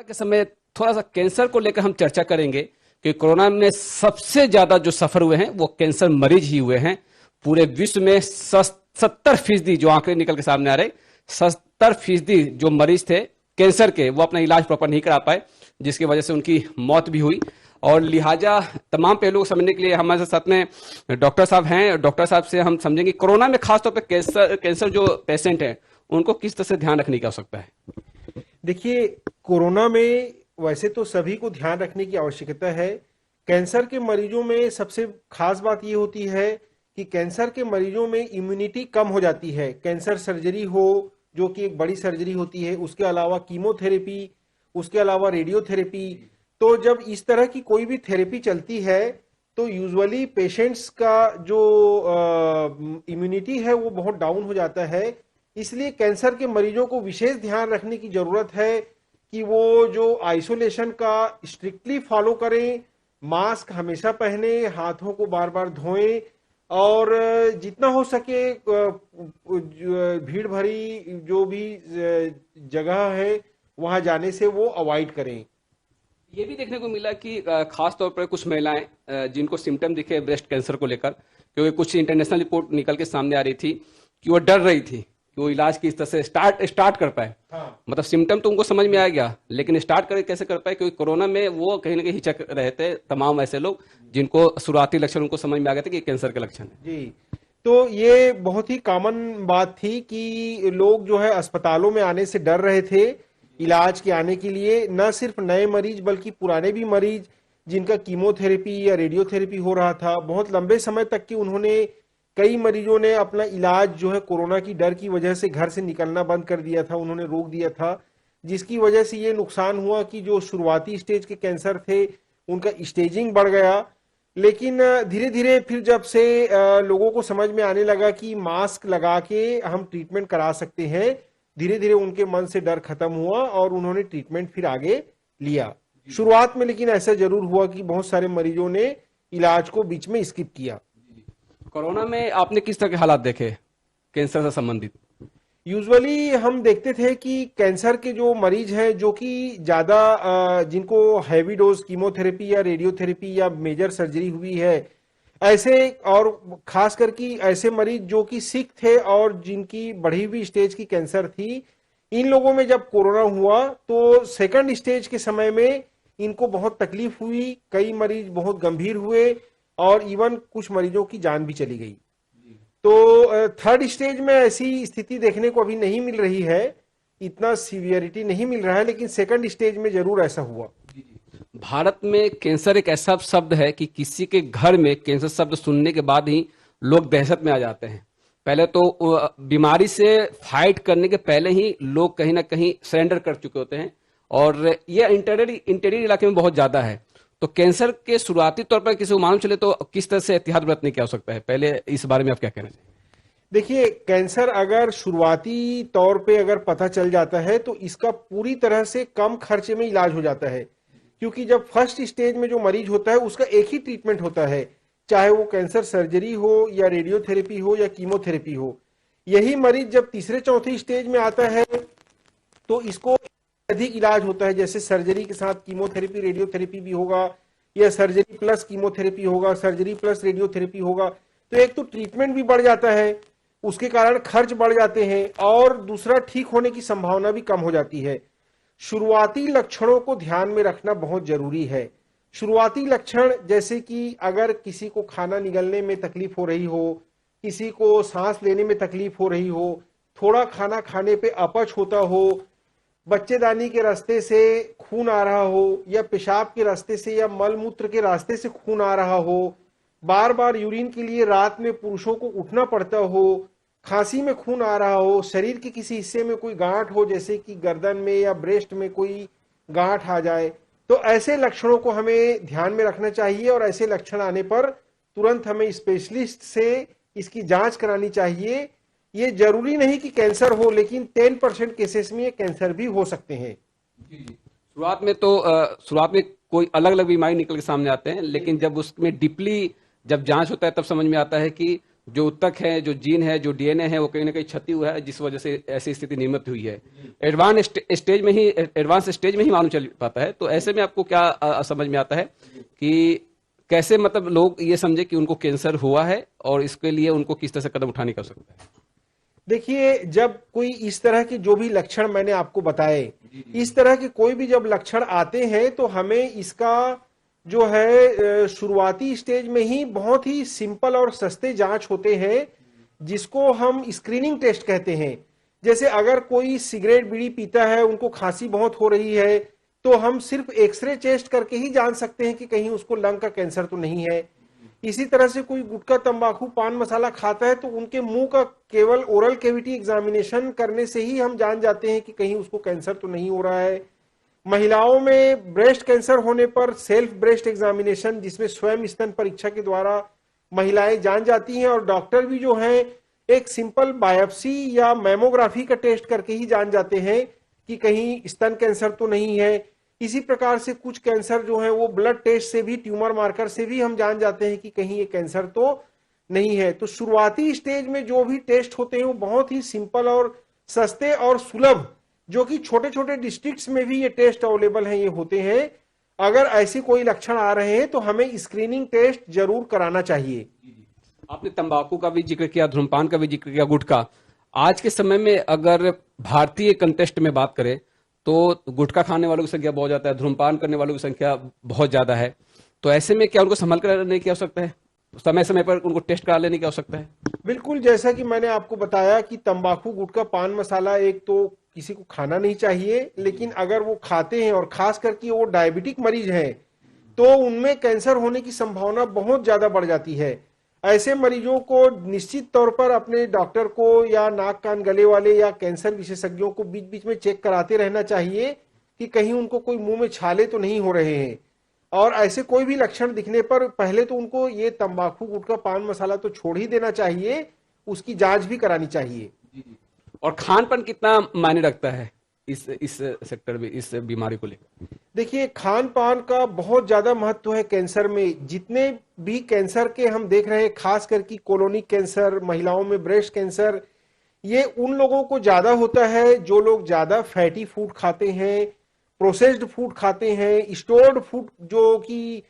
के समय थोड़ा सा कैंसर को लेकर हम चर्चा करेंगे कि कोरोना में सबसे ज्यादा जो सफर हुए हैं वो कैंसर मरीज ही हुए हैं। पूरे विश्व में 70% जो आंकड़े निकल के सामने आ रहे, 70% जो मरीज थे कैंसर के वो अपना इलाज प्रॉपर नहीं करा पाए, जिसकी वजह से उनकी मौत भी हुई। और लिहाजा तमाम पहलुओं को समझने के लिए हमारे साथ में डॉक्टर साहब हैं। डॉक्टर साहब से हम समझेंगे कोरोना में खासतौर पर कैंसर जो पेशेंट हैं उनको किस तरह से ध्यान रखने की आवश्यकता है। देखिए, कोरोना में वैसे तो सभी को ध्यान रखने की आवश्यकता है। कैंसर के मरीजों में सबसे खास बात ये होती है कि कैंसर के मरीजों में इम्यूनिटी कम हो जाती है। कैंसर सर्जरी हो, जो कि एक बड़ी सर्जरी होती है, उसके अलावा कीमोथेरेपी, उसके अलावा रेडियोथेरेपी। तो जब इस तरह की कोई भी थेरेपी चलती है तो यूजुअली पेशेंट्स का जो इम्यूनिटी है वो बहुत डाउन हो जाता है। इसलिए कैंसर के मरीजों को विशेष ध्यान रखने की जरूरत है कि वो जो आइसोलेशन का स्ट्रिक्टली फॉलो करें, मास्क हमेशा पहने, हाथों को बार बार धोएं और जितना हो सके भीड़ भरी जो भी जगह है वहां जाने से वो अवॉइड करें। ये भी देखने को मिला कि खास तौर पर कुछ महिलाएं जिनको सिम्टम दिखे ब्रेस्ट कैंसर को लेकर, क्योंकि कुछ इंटरनेशनल रिपोर्ट निकल के सामने आ रही थी कि वो डर रही थी कि वो इलाज किस तरह से स्टार्ट कर पाए। हाँ। मतलब सिम्टम तो उनको समझ में आ गया, लेकिन स्टार्ट कर कैसे कर पाए, क्योंकि कोरोना में वो कहीं ना कहीं हिचक रहे थे। तमाम ऐसे लोग जिनको शुरुआती लक्षण उनको समझ में आ गए थे कि कैंसर के लक्षण है। जी, तो ये बहुत ही कॉमन बात थी कि लोग जो है अस्पतालों में आने से डर रहे थे इलाज के आने के लिए। न सिर्फ नए मरीज बल्कि पुराने भी मरीज जिनका कीमोथेरेपी या रेडियोथेरेपी हो रहा था, बहुत लंबे समय तक कि उन्होंने, कई मरीजों ने अपना इलाज जो है कोरोना की डर की वजह से घर से निकलना बंद कर दिया था, उन्होंने रोक दिया था, जिसकी वजह से ये नुकसान हुआ कि जो शुरुआती स्टेज के कैंसर थे उनका स्टेजिंग बढ़ गया। लेकिन धीरे धीरे फिर जब से लोगों को समझ में आने लगा कि मास्क लगा के हम ट्रीटमेंट करा सकते हैं, धीरे धीरे उनके मन से डर खत्म हुआ और उन्होंने ट्रीटमेंट फिर आगे लिया। शुरुआत में लेकिन ऐसा जरूर हुआ कि बहुत सारे मरीजों ने इलाज को बीच में स्किप किया। कोरोना में आपने किस तरह के हालात देखे कैंसर से संबंधित? यूजुअली हम देखते थे कि कैंसर के जो मरीज हैं जो कि ज्यादा जिनको हैवी डोज कीमोथेरेपी या रेडियोथेरेपी या मेजर सर्जरी हुई है, ऐसे, और खास करके ऐसे मरीज जो कि सिक थे और जिनकी बढ़ी हुई स्टेज की कैंसर थी, इन लोगों में जब कोरोना हुआ तो सेकंड स्टेज के समय में इनको बहुत तकलीफ हुई, कई मरीज बहुत गंभीर हुए और इवन कुछ मरीजों की जान भी चली गई। तो थर्ड स्टेज में ऐसी स्थिति देखने को अभी नहीं मिल रही है, इतना सीवियरिटी नहीं मिल रहा है, लेकिन सेकंड स्टेज में जरूर ऐसा हुआ। भारत में कैंसर एक ऐसा शब्द है कि किसी के घर में कैंसर शब्द सुनने के बाद ही लोग दहशत में आ जाते हैं। पहले तो बीमारी से फाइट करने के पहले ही लोग कहीं ना कहीं सरेंडर कर चुके होते हैं, और यह इंटीरियर इलाके में बहुत ज्यादा है। तो कैंसर के शुरुआती तौर पर किसी को मालूम चले तो किस तरह से एहतियात बरतने की आवश्यकता है, पहले इस बारे में आप क्या कहना चाहिए? देखिए, कैंसर अगर शुरुआती तौर पे अगर पता चल जाता है तो इसका पूरी तरह से कम खर्चे में इलाज हो जाता है, क्योंकि जब फर्स्ट स्टेज में जो मरीज होता है उसका एक ही ट्रीटमेंट होता है, चाहे वो कैंसर सर्जरी हो या रेडियोथेरेपी हो या कीमोथेरेपी हो। यही मरीज जब तीसरे चौथे स्टेज में आता है तो इसको अधिक इलाज होता है, जैसे सर्जरी के साथ कीमोथेरेपी रेडियोथेरेपी भी होगा या सर्जरी प्लस कीमोथेरेपी होगा, सर्जरी प्लस रेडियोथेरेपी होगा। तो एक तो ट्रीटमेंट भी बढ़ जाता है, उसके कारण खर्च बढ़ जाते हैं, और दूसरा ठीक होने की संभावना भी कम हो जाती है। शुरुआती लक्षणों को ध्यान में रखना बहुत जरूरी है। शुरुआती लक्षण जैसे कि अगर किसी को खाना निगलने में तकलीफ हो रही हो, किसी को सांस लेने में तकलीफ हो रही हो, थोड़ा खाना खाने पे अपच होता हो, बच्चेदानी के रास्ते से खून आ रहा हो, या पेशाब के रास्ते से या मल मूत्र के रास्ते से खून आ रहा हो, बार बार यूरिन के लिए रात में पुरुषों को उठना पड़ता हो, खांसी में खून आ रहा हो, शरीर के किसी हिस्से में कोई गांठ हो, जैसे कि गर्दन में या ब्रेस्ट में कोई गांठ आ जाए, तो ऐसे लक्षणों को हमें ध्यान में रखना चाहिए। और ऐसे लक्षण आने पर तुरंत हमें स्पेशलिस्ट से इसकी जांच करानी चाहिए। ये जरूरी नहीं कि कैंसर हो, लेकिन 10% केसेस में ये कैंसर भी हो सकते हैं। शुरुआत में कोई अलग अलग बीमारी निकल के सामने आते हैं, लेकिन जब उसमें डीपली जब जांच होता है तब समझ में आता है कि जो उत्तक है, जो जीन है, जो डीएनए है, वो कहीं ना कहीं क्षति हुआ है, जिस वजह से ऐसी स्थिति निर्मित हुई है। एडवांस स्टेज में ही मालूम चल पाता है। तो ऐसे में आपको क्या समझ में आता है कि कैसे मतलब लोग ये समझे कि उनको कैंसर हुआ है और इसके लिए उनको किस तरह से कदम उठाने की आवश्यकता है? देखिए, जब कोई इस तरह के जो भी लक्षण मैंने आपको बताए, इस तरह के कोई भी जब लक्षण आते हैं तो हमें इसका जो है शुरुआती स्टेज में ही बहुत ही सिंपल और सस्ते जांच होते हैं, जिसको हम स्क्रीनिंग टेस्ट कहते हैं। जैसे अगर कोई सिगरेट बीड़ी पीता है, उनको खांसी बहुत हो रही है, तो हम सिर्फ एक्सरे टेस्ट करके ही जान सकते हैं कि कहीं उसको लंग का कैंसर तो नहीं है। इसी तरह से कोई गुटखा, तंबाकू, पान मसाला खाता है तो उनके मुंह का केवल ओरल कैविटी एग्जामिनेशन करने से ही हम जान जाते हैं कि कहीं उसको कैंसर तो नहीं हो रहा है। महिलाओं में ब्रेस्ट कैंसर होने पर सेल्फ ब्रेस्ट एग्जामिनेशन, जिसमें स्वयं स्तन परीक्षा के द्वारा महिलाएं जान जाती हैं, और डॉक्टर भी जो हैं एक सिंपल बायोप्सी या मैमोग्राफी का टेस्ट करके ही जान जाते हैं कि कहीं स्तन कैंसर तो नहीं है। इसी प्रकार से कुछ कैंसर जो है वो ब्लड टेस्ट से भी, ट्यूमर मार्कर से भी हम जान जाते हैं कि कहीं ये कैंसर तो नहीं है। तो शुरुआती स्टेज में जो भी टेस्ट होते हैं वो बहुत ही सिंपल और सस्ते और सुलभ, जो कि छोटे छोटे डिस्ट्रिक्ट्स में भी ये टेस्ट अवेलेबल हैं, ये होते हैं। अगर ऐसे कोई लक्षण आ रहे हैं तो हमें स्क्रीनिंग टेस्ट जरूर कराना चाहिए। आपने तंबाकू का भी जिक्र किया, धूम्रपान का भी जिक्र किया, गुटखा। आज के समय में अगर भारतीय कंटेस्ट में बात करें तो गुटखा खाने वालों की संख्या बहुत ज्यादा है, धूम्रपान करने वालों की संख्या बहुत ज्यादा है। तो ऐसे में क्या उनको संभल कर रहने की आवश्यकता है? समय समय पर उनको टेस्ट करा लेने की आवश्यकता है? बिल्कुल, जैसा कि मैंने आपको बताया कि तंबाकू, गुटखा, पान मसाला एक तो किसी को खाना नहीं चाहिए, लेकिन अगर वो खाते हैं और खास करके वो डायबिटिक मरीज हैं तो उनमें कैंसर होने की संभावना बहुत ज्यादा बढ़ जाती है। ऐसे मरीजों को निश्चित तौर पर अपने डॉक्टर को या नाक कान गले वाले या कैंसर विशेषज्ञों को बीच बीच में चेक कराते रहना चाहिए कि कहीं उनको कोई मुंह में छाले तो नहीं हो रहे हैं। और ऐसे कोई भी लक्षण दिखने पर पहले तो उनको ये तंबाकू, गुटखा, पान मसाला तो छोड़ ही देना चाहिए, उसकी जांच भी करानी चाहिए। और खान पान कितना मायने रखता है इस सेक्टर में, इस बीमारी को लेकर? देखिए, खान पान का बहुत ज्यादा महत्व है कैंसर में। जितने भी कैंसर के हम देख रहे हैं, खास करके कोलोनिक कैंसर, महिलाओं में ब्रेस्ट कैंसर, ये उन लोगों को ज्यादा होता है जो लोग ज्यादा फैटी फूड खाते हैं, प्रोसेस्ड फूड खाते हैं, स्टोर्ड फूड, जो कि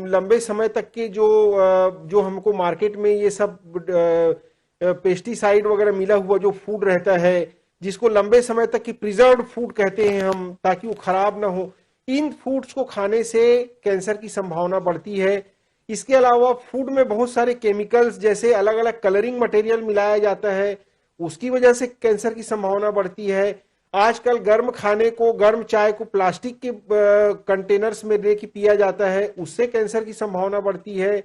लंबे समय तक के जो हमको मार्केट में ये सब पेस्टिसाइड वगैरह मिला हुआ जो फूड रहता है, जिसको लंबे समय तक की प्रिजर्व्ड फूड कहते हैं हम, ताकि वो खराब ना हो, इन फूड्स को खाने से कैंसर की संभावना बढ़ती है। इसके अलावा फूड में बहुत सारे केमिकल्स, जैसे अलग अलग कलरिंग मटेरियल मिलाया जाता है, उसकी वजह से कैंसर की संभावना बढ़ती है। आजकल गर्म खाने को, गर्म चाय को प्लास्टिक के कंटेनर्स में लेके पिया जाता है, उससे कैंसर की संभावना बढ़ती है।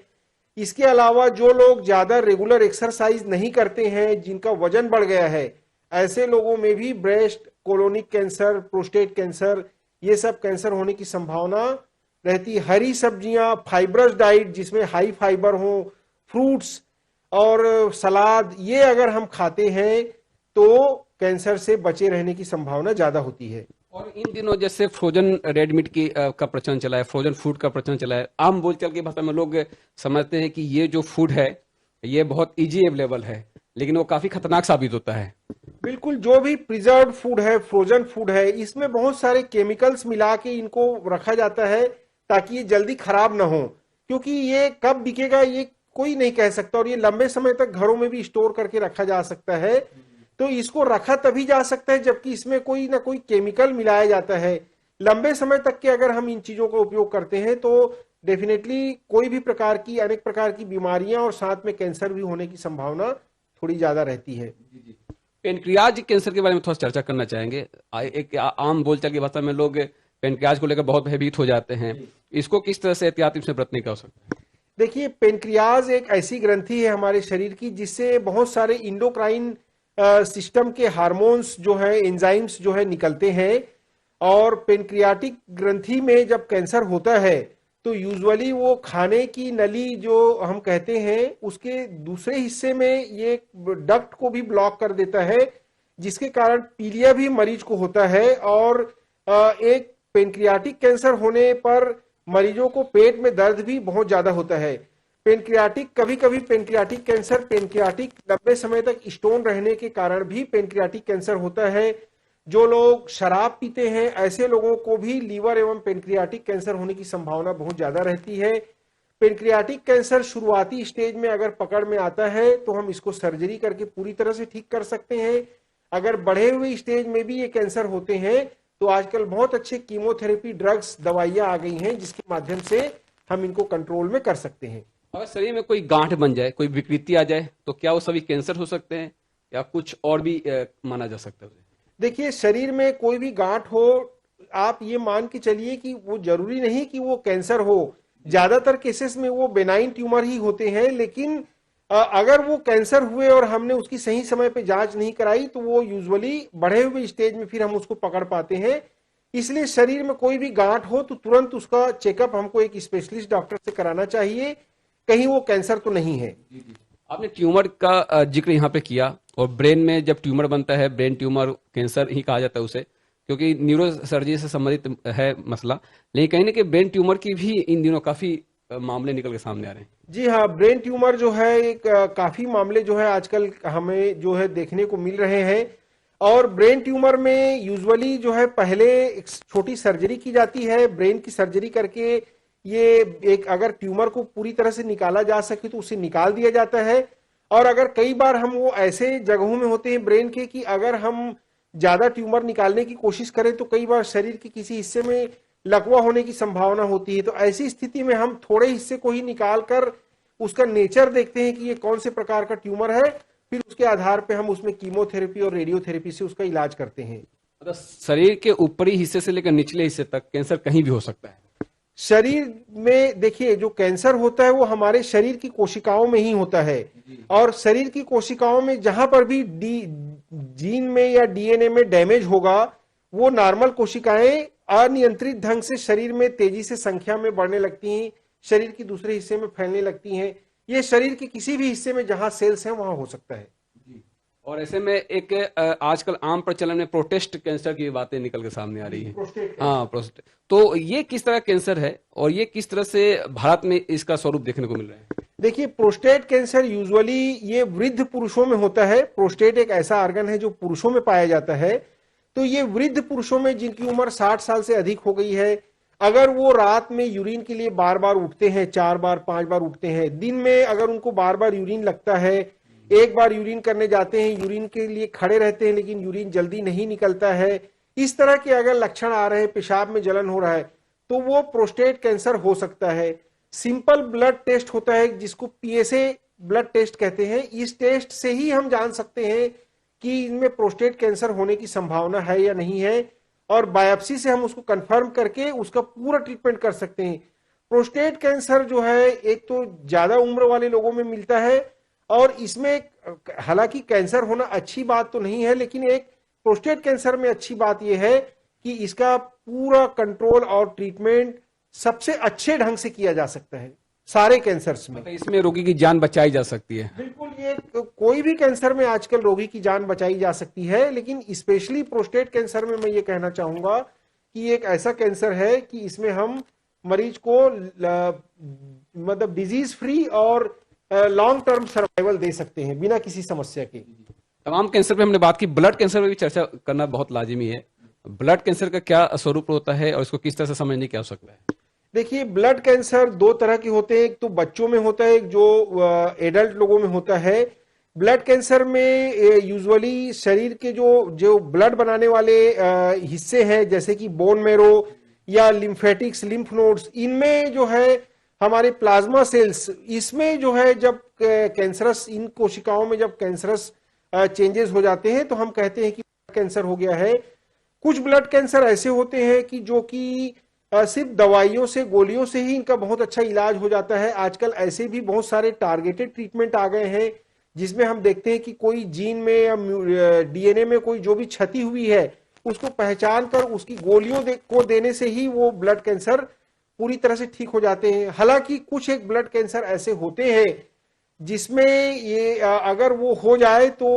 इसके अलावा जो लोग ज्यादा रेगुलर एक्सरसाइज नहीं करते हैं, जिनका वजन बढ़ गया है, ऐसे लोगों में भी breast, colonic cancer, prostate cancer, ये सब कैंसर होने की संभावना रहती है। हरी सब्जियां, फाइबरस डाइट जिसमें हाई फाइबर हो, फ्रूट्स और सलाद, ये अगर हम खाते हैं तो कैंसर से बचे रहने की संभावना ज्यादा होती है। और इन दिनों जैसे फ्रोजन रेड मीट की का प्रचलन चला है, फ्रोजन फूड का प्रचलन चला है, आम बोलचाल की भाषा में लोग समझते हैं कि ये जो फूड है ये बहुत इजी अवेलेबल है, लेकिन वो काफी खतरनाक साबित होता है। बिल्कुल, जो भी प्रिजर्व्ड फूड है, फ्रोजन फूड है, इसमें बहुत सारे केमिकल्स मिला के इनको रखा जाता है ताकि ये जल्दी खराब ना हो, क्योंकि ये कब बिकेगा ये कोई नहीं कह सकता, और ये लंबे समय तक घरों में भी स्टोर करके रखा जा सकता है। तो इसको रखा तभी जा सकता है जबकि इसमें कोई ना कोई केमिकल मिलाया जाता है। लंबे समय तक के अगर हम इन चीजों का उपयोग करते हैं तो डेफिनेटली कोई भी प्रकार की, अनेक प्रकार की बीमारियां और साथ में कैंसर भी होने की संभावना थोड़ी ज्यादा रहती है। पेनक्रियाज कैंसर के बारे में थोड़ा सा चर्चा करना चाहेंगे। एक आम बोलचाल की भाषा में लोग पेनक्रियाज को लेकर बहुत भयभीत हो जाते हैं, इसको किस तरह से एहतियाती से बरतने की आवश्यकता है? देखिए, पेनक्रियाज एक ऐसी ग्रंथि है हमारे शरीर की जिससे बहुत सारे इंडोक्राइन सिस्टम के हार्मोन्स जो है, एंजाइम्स जो है निकलते हैं, और पेनक्रियाटिक ग्रंथि में जब कैंसर होता है तो यूजुअली वो खाने की नली जो हम कहते हैं उसके दूसरे हिस्से में ये डक्ट को भी ब्लॉक कर देता है, जिसके कारण पीलिया भी मरीज को होता है। और एक पेनक्रियाटिक कैंसर होने पर मरीजों को पेट में दर्द भी बहुत ज्यादा होता है। पेनक्रियाटिक, कभी कभी पेनक्रियाटिक कैंसर, पेनक्रियाटिक लंबे समय तक स्टोन रहने के कारण भी पेनक्रियाटिक कैंसर होता है। जो लोग शराब पीते हैं ऐसे लोगों को भी लीवर एवं पेनक्रियाटिक कैंसर होने की संभावना बहुत ज्यादा रहती है। पेनक्रियाटिक कैंसर शुरुआती स्टेज में अगर पकड़ में आता है तो हम इसको सर्जरी करके पूरी तरह से ठीक कर सकते हैं। अगर बढ़े हुए स्टेज में भी ये कैंसर होते हैं तो आजकल बहुत अच्छे कीमोथेरेपी ड्रग्स दवाइयां आ गई हैं जिसके माध्यम से हम इनको कंट्रोल में कर सकते हैं। अगर शरीर में कोई गांठ बन जाए, कोई विकृति आ जाए, तो क्या वो सभी कैंसर हो सकते हैं या कुछ और भी माना जा सकता है उसे? देखिए, शरीर में कोई भी गांठ हो, आप ये मान के चलिए कि वो जरूरी नहीं कि वो कैंसर हो। ज्यादातर केसेस में वो बेनाइन ट्यूमर ही होते हैं, लेकिन अगर वो कैंसर हुए और हमने उसकी सही समय पे जांच नहीं कराई तो वो यूजुअली बढ़े हुए स्टेज में फिर हम उसको पकड़ पाते हैं। इसलिए शरीर में कोई भी गांठ हो तो तुरंत उसका चेकअप हमको एक स्पेशलिस्ट डॉक्टर से कराना चाहिए, कहीं वो कैंसर तो नहीं है। आपने ट्यूमर का जिक्र यहाँ पे किया, और ब्रेन में जब ट्यूमर बनता है, ब्रेन ट्यूमर कैंसर ही कहा जाता है उसे, क्योंकि न्यूरो सर्जरी से संबंधित है मसला। लेकिन कहीं ना कहीं ब्रेन ट्यूमर की भी इन दिनों काफी मामले निकल के सामने आ रहे हैं। जी हाँ, ब्रेन ट्यूमर जो है एक काफी मामले जो है आजकल हमें जो है देखने को मिल रहे हैं। और ब्रेन ट्यूमर में यूजुअली जो है पहले एक छोटी सर्जरी की जाती है, ब्रेन की सर्जरी करके ये एक अगर ट्यूमर को पूरी तरह से निकाला जा सके तो उसे निकाल दिया जाता है। और अगर कई बार हम वो ऐसे जगहों में होते हैं ब्रेन के कि अगर हम ज्यादा ट्यूमर निकालने की कोशिश करें तो कई बार शरीर के किसी हिस्से में लकवा होने की संभावना होती है। तो ऐसी स्थिति में हम थोड़े हिस्से को ही निकाल कर उसका नेचर देखते हैं कि ये कौन से प्रकार का ट्यूमर है, फिर उसके आधार पे हम उसमें कीमोथेरेपी और रेडियोथेरेपी से उसका इलाज करते हैं। मतलब शरीर के ऊपरी हिस्से से लेकर निचले हिस्से तक कैंसर कहीं भी हो सकता है। शरीर में देखिए, जो कैंसर होता है वो हमारे शरीर की कोशिकाओं में ही होता है। और शरीर की कोशिकाओं में जहां पर भी जीन में या डीएनए में डैमेज होगा, वो नॉर्मल कोशिकाएं अनियंत्रित ढंग से शरीर में तेजी से संख्या में बढ़ने लगती हैं, शरीर के दूसरे हिस्से में फैलने लगती हैं। ये शरीर के किसी भी हिस्से में जहां सेल्स हैं वहां हो सकता है। और ऐसे में एक आजकल आम प्रचलन में प्रोस्टेट कैंसर की बातें निकल के सामने आ रही है। हाँ, प्रोस्टेट। तो ये किस तरह कैंसर है और ये किस तरह से भारत में इसका स्वरूप देखने को मिल रहा है? देखिए, प्रोस्टेट कैंसर यूजुअली ये वृद्ध पुरुषों में होता है। प्रोस्टेट एक ऐसा ऑर्गन है जो पुरुषों में पाया जाता है। तो ये वृद्ध पुरुषों में जिनकी उम्र 60 साल से अधिक हो गई है, अगर वो रात में यूरिन के लिए बार बार उठते हैं, 4 बार 5 बार उठते हैं, दिन में अगर उनको बार बार यूरिन लगता है, एक बार यूरिन करने जाते हैं, यूरिन के लिए खड़े रहते हैं लेकिन यूरिन जल्दी नहीं निकलता है, इस तरह के अगर लक्षण आ रहे हैं, पेशाब में जलन हो रहा है, तो वो प्रोस्टेट कैंसर हो सकता है। सिंपल ब्लड टेस्ट होता है जिसको पीएसए ब्लड टेस्ट कहते हैं। इस टेस्ट से ही हम जान सकते हैं कि इनमें प्रोस्टेट कैंसर होने की संभावना है या नहीं है, और बायोप्सी से हम उसको कंफर्म करके उसका पूरा ट्रीटमेंट कर सकते हैं। प्रोस्टेट कैंसर जो है एक तो ज्यादा उम्र वाले लोगों में मिलता है, और इसमें हालांकि कैंसर होना अच्छी बात तो नहीं है, लेकिन एक प्रोस्टेट कैंसर में अच्छी बात यह है कि इसका पूरा कंट्रोल और ट्रीटमेंट सबसे अच्छे ढंग से किया जा सकता है सारे कैंसर्स में। मतलब इसमें रोगी की जान बचाई जा सकती है। बिल्कुल, ये कोई भी कैंसर में आजकल रोगी की जान बचाई जा सकती है, लेकिन स्पेशली प्रोस्टेट कैंसर में मैं ये कहना चाहूंगा कि एक ऐसा कैंसर है कि इसमें हम मरीज को मतलब डिजीज फ्री और लॉन्ग टर्म सर्वाइवल दे सकते हैं बिना किसी समस्या के। तमाम कैंसर पे हमने बात की, ब्लड कैंसर पे भी चर्चा करना बहुत लाजिमी है। ब्लड कैंसर का क्या स्वरूप होता है और इसको किस तरह से समझने की आवश्यकता है? देखिए, ब्लड कैंसर दो तरह के होते हैं, एक तो बच्चों में होता है, एक जो एडल्ट लोगों में होता है। ब्लड कैंसर में यूजुअली शरीर के जो जो ब्लड बनाने वाले हिस्से हैं, जैसे कि बोन मेरो या लिम्फेटिक्स, लिम्फ नोड्स, इनमें जो है हमारे प्लाज्मा सेल्स, इसमें जो है जब कैंसरस, इन कोशिकाओं में जब कैंसरस चेंजेस हो जाते हैं तो हम कहते हैं कि कैंसर हो गया है। कुछ ब्लड कैंसर ऐसे होते हैं कि जो कि सिर्फ दवाइयों से, गोलियों से ही इनका बहुत अच्छा इलाज हो जाता है। आजकल ऐसे भी बहुत सारे टारगेटेड ट्रीटमेंट आ गए हैं जिसमें हम देखते हैं कि कोई जीन में या डीएनए में कोई जो भी क्षति हुई है उसको पहचान कर उसकी गोलियों को देने से ही वो ब्लड कैंसर पूरी तरह से ठीक हो जाते हैं। हालांकि कुछ एक ब्लड कैंसर ऐसे होते हैं जिसमें ये अगर वो हो जाए तो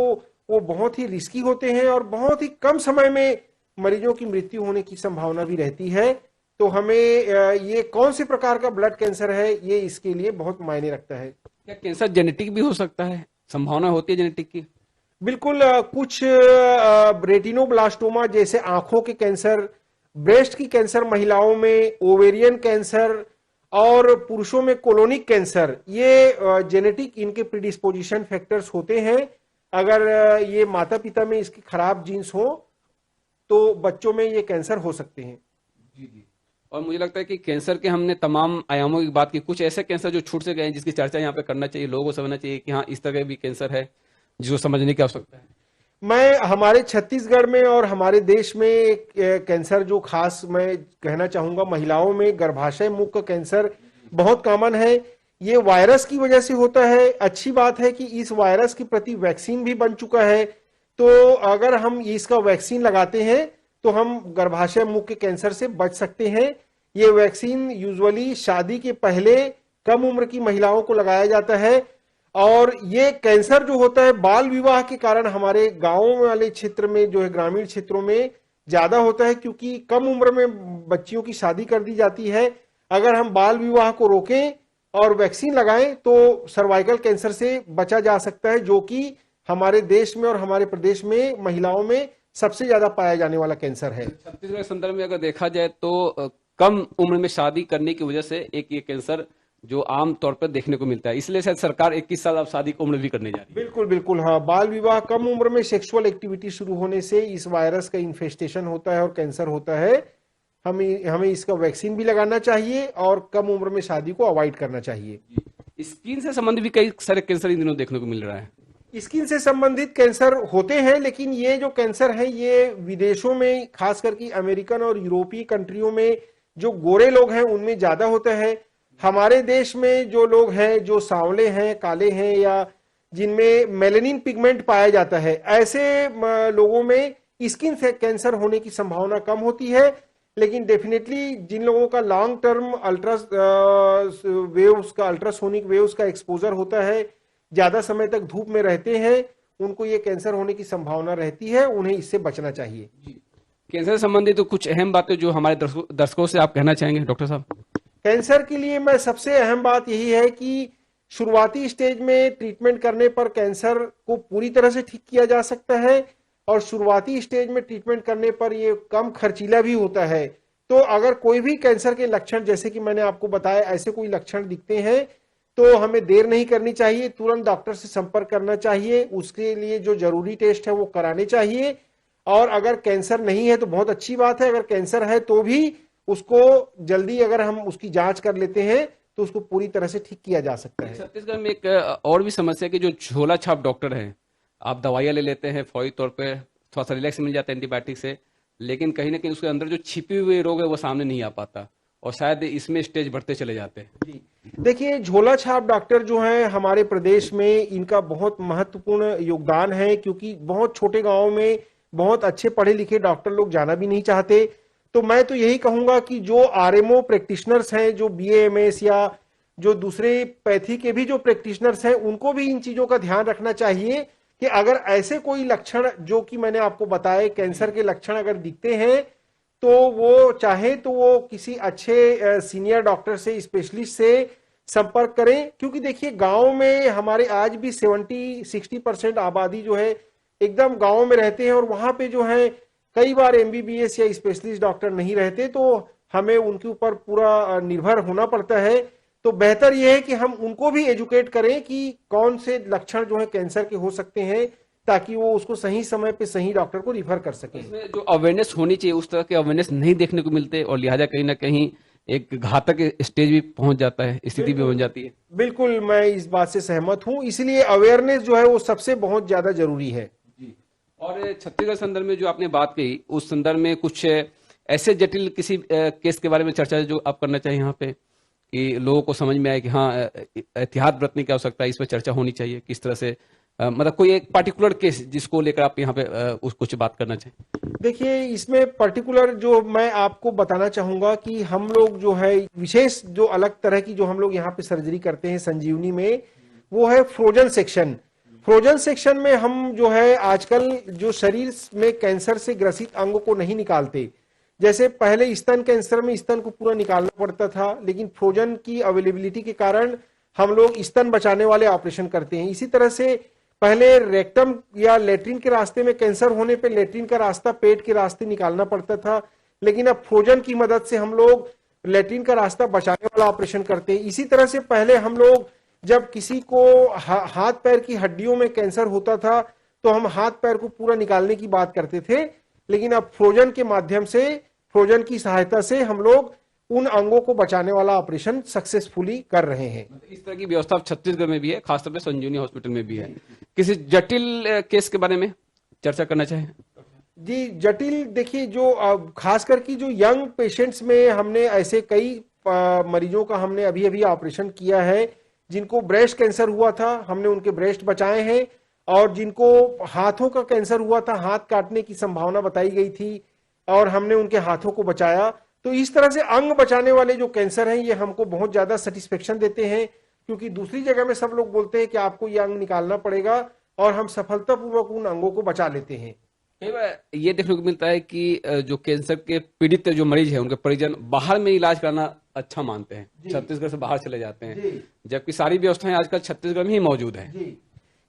वो बहुत ही रिस्की होते हैं और बहुत ही कम समय में मरीजों की मृत्यु होने की संभावना भी रहती है। तो हमें ये कौन से प्रकार का ब्लड कैंसर है ये इसके लिए बहुत मायने रखता है। क्या कैंसर जेनेटिक भी हो सकता है? संभावना होती है जेनेटिक की? बिल्कुल, कुछ रेटिनोब्लास्टोमा जैसे आंखों के कैंसर, ब्रेस्ट की कैंसर महिलाओं में, ओवेरियन कैंसर और पुरुषों में कोलोनिक कैंसर, ये जेनेटिक इनके प्रीडिस्पोजिशन फैक्टर्स होते हैं। अगर ये माता पिता में इसकी खराब जीन्स हो तो बच्चों में ये कैंसर हो सकते हैं। जी जी। और मुझे लगता है कि कैंसर के हमने तमाम आयामों की बात की, कुछ ऐसे कैंसर जो छूट से गए हैं जिसकी चर्चा यहाँ पे करना चाहिए, लोगों को समझना चाहिए कि हाँ इस तरह भी कैंसर है जिसको समझने की आवश्यकता है। मैं हमारे छत्तीसगढ़ में और हमारे देश में एक कैंसर जो खास मैं कहना चाहूंगा, महिलाओं में गर्भाशय मुख का कैंसर बहुत कॉमन है। ये वायरस की वजह से होता है। अच्छी बात है कि इस वायरस के प्रति वैक्सीन भी बन चुका है, तो अगर हम इसका वैक्सीन लगाते हैं तो हम गर्भाशय मुख के कैंसर से बच सकते हैं। ये वैक्सीन यूजुअली शादी के पहले कम उम्र की महिलाओं को लगाया जाता है। और ये कैंसर जो होता है बाल विवाह के कारण हमारे गांवों वाले क्षेत्र में जो है, ग्रामीण क्षेत्रों में ज्यादा होता है, क्योंकि कम उम्र में बच्चियों की शादी कर दी जाती है। अगर हम बाल विवाह को रोकें और वैक्सीन लगाएं तो सर्वाइकल कैंसर से बचा जा सकता है, जो कि हमारे देश में और हमारे प्रदेश में महिलाओं में सबसे ज्यादा पाया जाने वाला कैंसर है। छत्तीसगढ़ के संदर्भ में अगर देखा जाए तो कम उम्र में शादी करने की वजह से एक ये कैंसर जो आम तौर पर देखने को मिलता है, इसलिए शायद सरकार 21 साल अब शादी की उम्र भी करने जा रही है। बिल्कुल बिल्कुल, हाँ, बाल विवाह, कम उम्र में सेक्सुअल एक्टिविटी शुरू होने से इस वायरस का इन्फेस्टेशन होता है और कैंसर होता है। हमें हमें इसका वैक्सीन भी लगाना चाहिए और कम उम्र में शादी को अवॉइड करना चाहिए। स्किन से संबंधित भी कई सारे कैंसर इन दिनों देखने को मिल रहा है। स्किन से संबंधित कैंसर होते हैं, लेकिन ये जो कैंसर है ये विदेशों में, खास करके अमेरिकन और यूरोपीय कंट्रियों में जो गोरे लोग हैं उनमें ज्यादा होता है। हमारे देश में जो लोग हैं, जो सांवले हैं, काले हैं, या जिनमें मेलेनिन पिगमेंट पाया जाता है, ऐसे लोगों में स्किन कैंसर होने की संभावना कम होती है। लेकिन डेफिनेटली जिन लोगों का लॉन्ग टर्म अल्ट्रासोनिक वेव्स का एक्सपोजर होता है, ज्यादा समय तक धूप में रहते हैं, उनको ये कैंसर होने की संभावना रहती है। उन्हें इससे बचना चाहिए। कैंसर से संबंधित तो कुछ अहम बातें जो हमारे दर्शकों से आप कहना चाहेंगे डॉक्टर साहब? कैंसर के लिए मैं सबसे अहम बात यही है कि शुरुआती स्टेज में ट्रीटमेंट करने पर कैंसर को पूरी तरह से ठीक किया जा सकता है, और शुरुआती स्टेज में ट्रीटमेंट करने पर ये कम खर्चीला भी होता है। तो अगर कोई भी कैंसर के लक्षण, जैसे कि मैंने आपको बताया, ऐसे कोई लक्षण दिखते हैं तो हमें देर नहीं करनी चाहिए, तुरंत डॉक्टर से संपर्क करना चाहिए। उसके लिए जो जरूरी टेस्ट है वो कराने चाहिए। और अगर कैंसर नहीं है तो बहुत अच्छी बात है, अगर कैंसर है तो भी उसको जल्दी अगर हम उसकी जांच कर लेते हैं तो उसको पूरी तरह से ठीक किया जा सकता है। छत्तीसगढ़ में एक और भी समस्या है कि जो झोला छाप डॉक्टर हैं, आप दवाइयाँ ले लेते हैं फौरी तौर पे, थोड़ा सा रिलैक्स मिल जाता है एंटीबायोटिक से, लेकिन कहीं ना कहीं उसके अंदर जो छिपे हुए रोग है वो सामने नहीं आ पाता, और शायद इसमें स्टेज बढ़ते चले जाते हैं। जी, देखिए, झोला छाप डॉक्टर जो हैं हमारे प्रदेश में, इनका बहुत महत्वपूर्ण योगदान है, क्योंकि बहुत छोटे गांवों में बहुत अच्छे पढ़े लिखे डॉक्टर लोग जाना भी नहीं चाहते। तो मैं तो यही कहूंगा कि जो आरएमओ प्रैक्टिशनर्स हैं, जो बीएएमएस या जो दूसरे पैथी के भी जो प्रैक्टिशनर्स हैं, उनको भी इन चीजों का ध्यान रखना चाहिए कि अगर ऐसे कोई लक्षण जो कि मैंने आपको बताए, कैंसर के लक्षण अगर दिखते हैं, तो वो चाहे तो वो किसी अच्छे सीनियर डॉक्टर से, स्पेशलिस्ट से संपर्क करें। क्योंकि देखिए, गांव में हमारे आज भी 70-60% आबादी जो है एकदम गांव में रहते हैं, और वहां पे जो है कई बार एमबीबीएस या स्पेशलिस्ट डॉक्टर नहीं रहते, तो हमें उनके ऊपर पूरा निर्भर होना पड़ता है। तो बेहतर यह है कि हम उनको भी एजुकेट करें कि कौन से लक्षण जो है कैंसर के हो सकते हैं, ताकि वो उसको सही समय पे सही डॉक्टर को रिफर कर सकें। इसमें जो अवेयरनेस होनी चाहिए उस तरह के अवेयरनेस नहीं देखने को मिलते, और लिहाजा कहीं ना कहीं एक घातक स्टेज भी पहुंच जाता है, स्थिति भी बन जाती है। बिल्कुल, मैं इस बात से सहमत हूं। इसलिए अवेयरनेस जो है वो सबसे बहुत ज्यादा जरूरी है। और छत्तीसगढ़ संदर्भ में जो आपने बात कही, उस संदर्भ में कुछ ऐसे जटिल किसी केस के बारे में चर्चा जो आप करना चाहिए यहाँ पे, कि लोगों को समझ में आए कि हाँ एहतियात बरतने की आवश्यकता है, इस पर चर्चा होनी चाहिए किस तरह से, मतलब कोई एक पर्टिकुलर केस जिसको लेकर आप यहाँ पे कुछ बात करना चाहिए? देखिए, इसमें पर्टिकुलर जो मैं आपको बताना चाहूंगा कि हम लोग जो है विशेष जो अलग तरह की जो हम लोग यहाँ पे सर्जरी करते हैं संजीवनी में, वो है फ्रोजन सेक्शन। फ्रोजन सेक्शन में हम जो है आजकल जो शरीर में कैंसर से ग्रसित अंग को नहीं निकालते, जैसे पहले स्तन कैंसर में स्तन को पूरा निकालना पड़ता था, लेकिन फ्रोजन की अवेलेबिलिटी के कारण हम लोग स्तन बचाने वाले ऑपरेशन करते हैं। इसी तरह से पहले रेक्टम या लेट्रिन के रास्ते में कैंसर होने पे लेट्रिन का रास्ता पेट के रास्ते निकालना पड़ता था, लेकिन अब फ्रोजन की मदद से हम लोग लेट्रिन का रास्ता बचाने वाला ऑपरेशन करते हैं। इसी तरह से पहले हम लोग जब किसी को हाथ पैर की हड्डियों में कैंसर होता था तो हम हाथ पैर को पूरा निकालने की बात करते थे, लेकिन अब फ्रोजन के माध्यम से, फ्रोजन की सहायता से हम लोग उन अंगों को बचाने वाला ऑपरेशन सक्सेसफुली कर रहे हैं। इस तरह की व्यवस्था छत्तीसगढ़ में भी है, खासतौर पर संजीवनी हॉस्पिटल में भी है। किसी जटिल केस के बारे में चर्चा करना चाहें? जी, जटिल देखिए, जो खासकर की जो यंग पेशेंट्स में हमने ऐसे कई मरीजों का हमने अभी अभी ऑपरेशन किया है जिनको ब्रेस्ट कैंसर हुआ था, हमने उनके ब्रेस्ट बचाए हैं, और जिनको हाथों का कैंसर हुआ था, हाथ काटने की संभावना बताई गई थी और हमने उनके हाथों को बचाया। तो इस तरह से अंग बचाने वाले जो कैंसर हैं ये हमको बहुत ज्यादा सेटिस्फेक्शन देते हैं, क्योंकि दूसरी जगह में सब लोग बोलते हैं कि आपको ये अंग निकालना पड़ेगा, और हम सफलतापूर्वक उन अंगों को बचा लेते हैं। कई बार ये देखने को मिलता है कि जो कैंसर के पीड़ित जो मरीज है उनके परिजन बाहर में इलाज करना अच्छा मानते हैं, छत्तीसगढ़ से बाहर चले जाते हैं, जबकि सारी व्यवस्थाएं आजकल छत्तीसगढ़ में ही मौजूद है।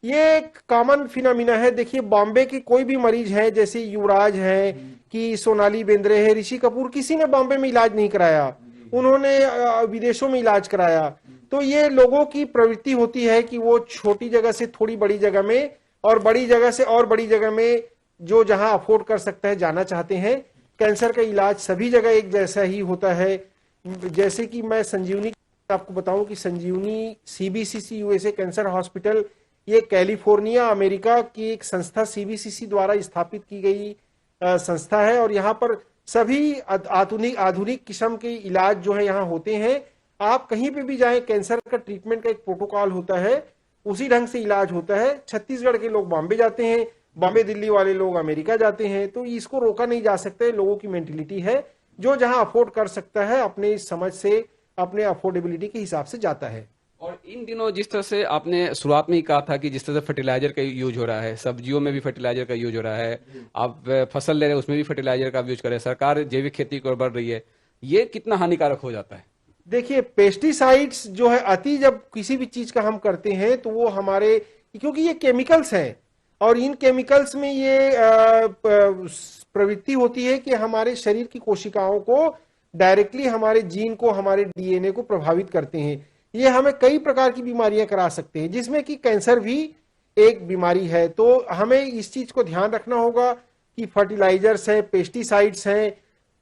ये एक कॉमन फिनोमिना है। देखिए, बॉम्बे के कोई भी मरीज है, जैसे युवराज है कि सोनाली बेंद्रे है, ऋषि कपूर, किसी ने बॉम्बे में इलाज नहीं कराया, उन्होंने विदेशों में इलाज कराया। तो ये लोगों की प्रवृत्ति होती है कि वो छोटी जगह से थोड़ी बड़ी जगह में, और बड़ी जगह से और बड़ी जगह में, जो जहां अफोर्ड कर सकता है जाना चाहते हैं। कैंसर का इलाज सभी जगह एक जैसा ही होता है। जैसे कि मैं संजीवनी आपको बताऊं कि संजीवनी सीबीसीसी यूएसए कैंसर हॉस्पिटल, ये कैलिफोर्निया अमेरिका की एक संस्था सीबीसीसी द्वारा स्थापित की गई संस्था है, और यहाँ पर सभी आधुनिक किस्म के इलाज जो है यहाँ होते हैं। आप कहीं पे भी जाएं, कैंसर का ट्रीटमेंट का एक प्रोटोकॉल होता है, उसी ढंग से इलाज होता है। छत्तीसगढ़ के लोग बॉम्बे जाते हैं, बॉम्बे दिल्ली वाले लोग अमेरिका जाते हैं, तो इसको रोका नहीं जा सकता। लोगों की मेंटेलिटी है, जो जहां अफोर्ड कर सकता है अपने समझ से, अपने अफोर्डेबिलिटी के हिसाब से जाता है। और इन दिनों जिस तरह से आपने शुरुआत में ही कहा था कि जिस तरह से फर्टिलाइजर का यूज हो रहा है, सब्जियों में भी फर्टिलाइजर का यूज हो रहा है, आप फसल ले रहे हैं उसमें भी फर्टिलाइजर का यूज कर रहे हैं, सरकार जैविक खेती को बढ़ रही है, ये कितना हानिकारक हो जाता है? देखिए, पेस्टिसाइड्स जो है अति जब किसी भी चीज का हम करते हैं तो वो हमारे, क्योंकि ये केमिकल्स हैं, और इन केमिकल्स में ये प्रवृत्ति होती है कि हमारे शरीर की कोशिकाओं को डायरेक्टली, हमारे जीन को, हमारे डीएनए को प्रभावित करते हैं। ये हमें कई प्रकार की बीमारियां करा सकते हैं, जिसमें कि कैंसर भी एक बीमारी है। तो हमें इस चीज को ध्यान रखना होगा कि फर्टिलाइजर्स हैं, पेस्टिसाइड्स हैं,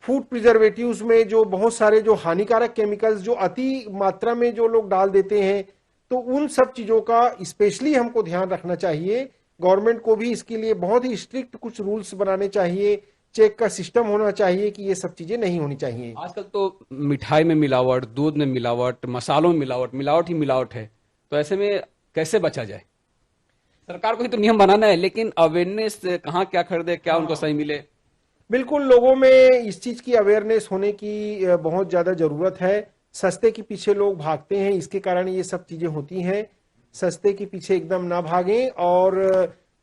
फूड प्रिजर्वेटिव्स में जो बहुत सारे जो हानिकारक केमिकल्स जो अति मात्रा में जो लोग डाल देते हैं, तो उन सब चीजों का स्पेशली हमको ध्यान रखना चाहिए। गवर्नमेंट को भी इसके लिए बहुत ही स्ट्रिक्ट कुछ रूल्स बनाने चाहिए, चेक का सिस्टम होना चाहिए कि ये सब चीजें नहीं होनी चाहिए। आजकल तो मिठाई में मिलावट, दूध में मिलावट, मसालों में मिलावट, मिलावट ही मिलावट है, तो ऐसे में कैसे बचा जाए? सरकार को ही तो नियम बनाना है, लेकिन अवेयरनेस कहाँ, क्या खरीदे, क्या उनको सही मिले? बिल्कुल, लोगों में इस चीज की अवेयरनेस होने की बहुत ज्यादा जरूरत है। सस्ते के पीछे लोग भागते हैं, इसके कारण ये सब चीजें होती हैं। सस्ते के पीछे एकदम ना भागें, और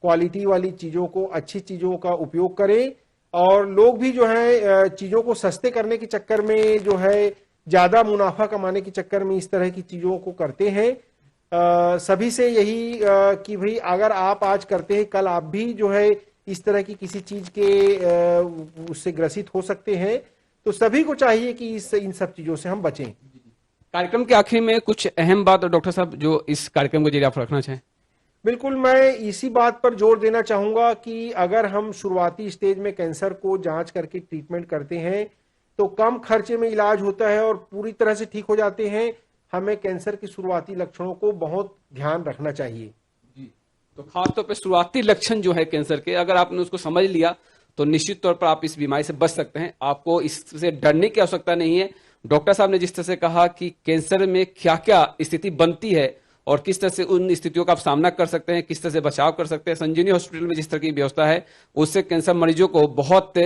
क्वालिटी वाली चीजों को, अच्छी चीजों का उपयोग करें। और लोग भी जो है चीजों को सस्ते करने के चक्कर में, जो है ज्यादा मुनाफा कमाने के चक्कर में इस तरह की चीजों को करते हैं। सभी से यही कि भाई, अगर आप आज करते हैं, कल आप भी जो है इस तरह की किसी चीज के उससे ग्रसित हो सकते हैं। तो सभी को चाहिए कि इन सब चीजों से हम बचें। कार्यक्रम के आखिर में कुछ अहम बात डॉक्टर साहब जो इस कार्यक्रम के जरिए आप रखना चाहें? बिल्कुल, मैं इसी बात पर जोर देना चाहूंगा कि अगर हम शुरुआती स्टेज में कैंसर को जांच करके ट्रीटमेंट करते हैं तो कम खर्चे में इलाज होता है और पूरी तरह से ठीक हो जाते हैं। हमें कैंसर के शुरुआती लक्षणों को बहुत ध्यान रखना चाहिए। तो खासतौर पर शुरुआती लक्षण जो है कैंसर के, अगर आपने उसको समझ लिया तो निश्चित तौर पर आप इस बीमारी से बच सकते हैं। आपको इससे डरने की आवश्यकता नहीं है। डॉक्टर साहब ने जिस तरह से कहा कि कैंसर में क्या क्या स्थिति बनती है और किस तरह से उन स्थितियों का आप सामना कर सकते हैं, किस तरह से बचाव कर सकते हैं, संजीवनी हॉस्पिटल में जिस तरह की व्यवस्था है उससे कैंसर मरीजों को बहुत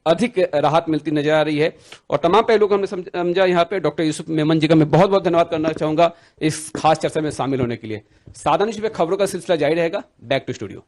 अधिक राहत मिलती नजर आ रही है। और तमाम पहलुओं को हमने समझा। यहाँ पे डॉक्टर यूसुफ मेमन जी का मैं बहुत बहुत धन्यवाद करना चाहूंगा इस खास चर्चा में शामिल होने के लिए। सादा न्यूज़ पे खबरों का सिलसिला जारी रहेगा। Back to studio.